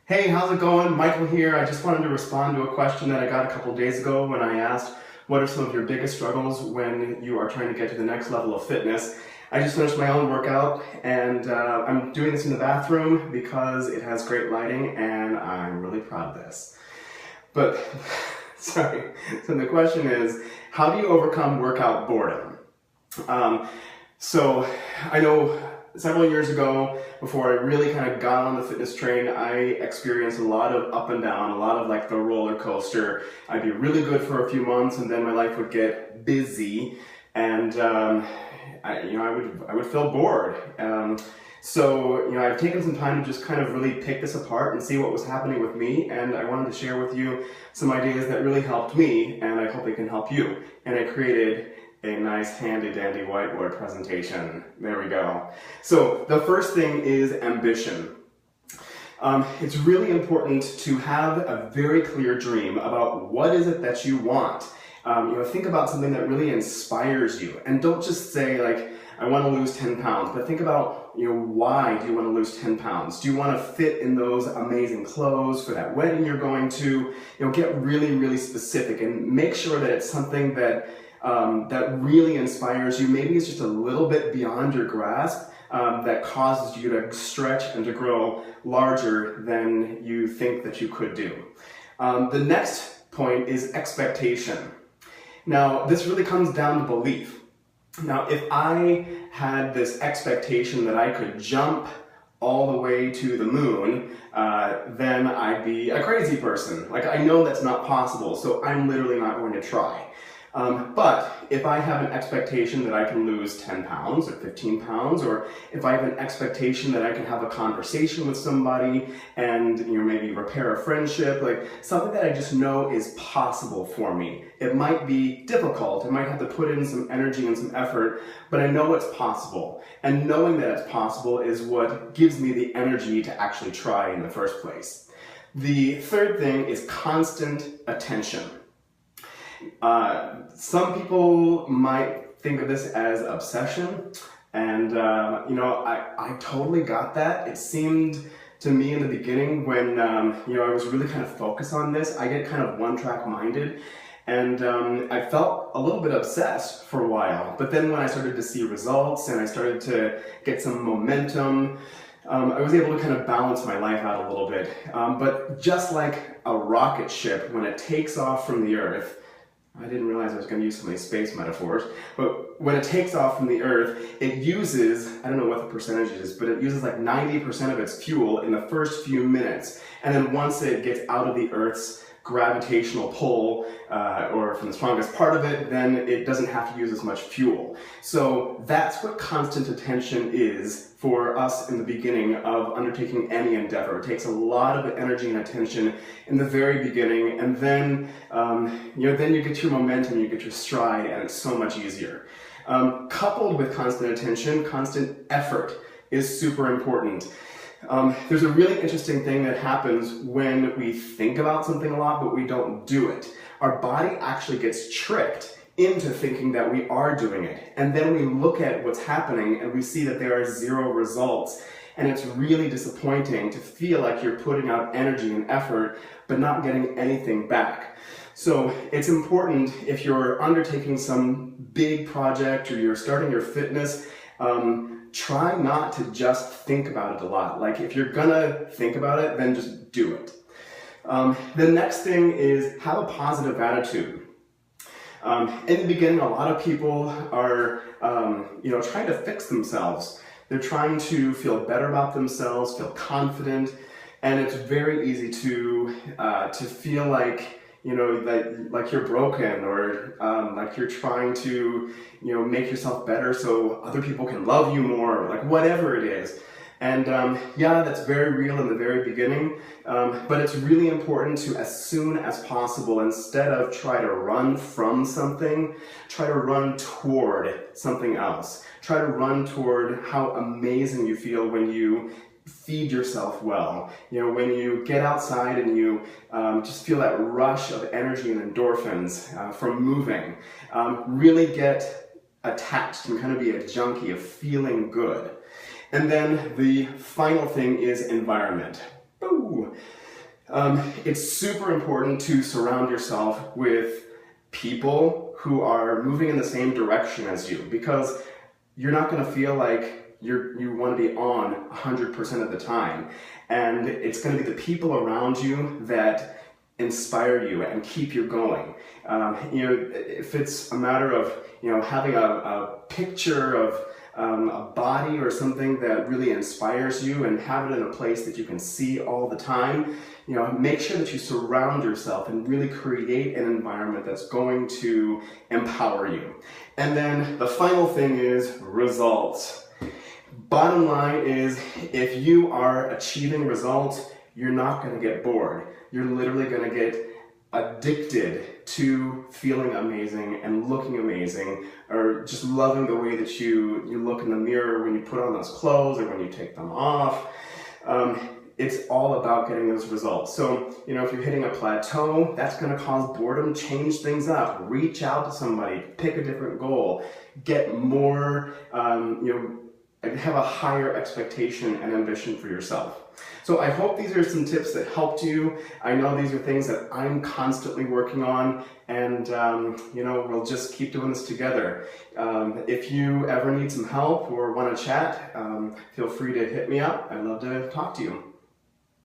Hey, how's it going? Michael here. I just wanted to respond to a question that I got a couple days ago when I asked, what are some of your biggest struggles when you are trying to get to the next level of fitness? I just finished my own workout and I'm doing this in the bathroom because it has great lighting and I'm really proud of this. But, sorry, so the question is, how do you overcome workout boredom? So I know several years ago, before I really kind of got on the fitness train, I experienced a lot of up and down, a lot of like the roller coaster. I'd be really good for a few months and then my life would get busy and I would feel bored. So I've taken some time to just kind of really pick this apart and see what was happening with me, and I wanted to share with you some ideas that really helped me, and I hope they can help you. And I created a nice handy-dandy whiteboard presentation. There we go. So the first thing is ambition. It's really important to have a very clear dream about what is it that you want. Think about something that really inspires you, and don't just say like, I want to lose 10 pounds, but think about, why do you want to lose 10 pounds? Do you want to fit in those amazing clothes for that wedding you're going to? Get really, really specific and make sure that it's something that that really inspires you. Maybe it's just a little bit beyond your grasp that causes you to stretch and to grow larger than you think that you could do. The next point is expectation. Now, this really comes down to belief. Now, if I had this expectation that I could jump all the way to the moon, then I'd be a crazy person. Like, I know that's not possible, so I'm literally not going to try. But if I have an expectation that I can lose 10 pounds or 15 pounds, or if I have an expectation that I can have a conversation with somebody and maybe repair a friendship, like something that I just know is possible for me. It might be difficult, I might have to put in some energy and some effort, but I know it's possible. And knowing that it's possible is what gives me the energy to actually try in the first place. The third thing is constant attention. Some people might think of this as obsession, and I totally got that. It seemed to me in the beginning when I was really kind of focused on this, I get kind of one-track minded, and I felt a little bit obsessed for a while. But then when I started to see results and I started to get some momentum, I was able to kind of balance my life out a little bit. But just like a rocket ship, when it takes off from the Earth, I didn't realize I was going to use so many space metaphors, but when it takes off from the Earth, it uses, I don't know what the percentage is, but it uses like 90% of its fuel in the first few minutes. And then once it gets out of the Earth's gravitational pull, or from the strongest part of it, then it doesn't have to use as much fuel. So that's what constant attention is for us in the beginning of undertaking any endeavor. It takes a lot of energy and attention in the very beginning, and then then you get your momentum, you get your stride, and it's so much easier. Coupled with constant attention, constant effort is super important. There's a really interesting thing that happens when we think about something a lot, but we don't do it. Our body actually gets tricked into thinking that we are doing it. And then we look at what's happening and we see that there are zero results. And it's really disappointing to feel like you're putting out energy and effort, but not getting anything back. So it's important if you're undertaking some big project or you're starting your fitness, try not to just think about it a lot. Like if you're gonna think about it, then just do it. The next thing is have a positive attitude. In the beginning, a lot of people are trying to fix themselves. They're trying to feel better about themselves, feel confident, and it's very easy to feel like like you're broken, or like you're trying to make yourself better so other people can love you more, or like whatever it is. And yeah, that's very real in the very beginning, but it's really important to, as soon as possible, instead of try to run from something, try to run toward something else. Try to run toward how amazing you feel when you feed yourself well. When you get outside and you just feel that rush of energy and endorphins from moving. Really get attached and kind of be a junkie of feeling good. And then the final thing is environment. Ooh. you. It's super important to surround yourself with people who are moving in the same direction as you, because you're not going to feel like you want to be on 100% of the time. And it's going to be the people around you that inspire you and keep you going. If it's a matter of, having a picture of a body or something that really inspires you and have it in a place that you can see all the time, make sure that you surround yourself and really create an environment that's going to empower you. And then the final thing is results. Bottom line is, if you are achieving results, you're not going to get bored. You're literally going to get addicted to feeling amazing and looking amazing, or just loving the way that you look in the mirror when you put on those clothes or when you take them off. It's all about getting those results. So, if you're hitting a plateau, that's going to cause boredom. Change things up. Reach out to somebody. Pick a different goal. Get more, have a higher expectation and ambition for yourself. So I hope these are some tips that helped you. I know these are things that I'm constantly working on, and we'll just keep doing this together. If you ever need some help or want to chat, feel free to hit me up. I'd love to talk to you.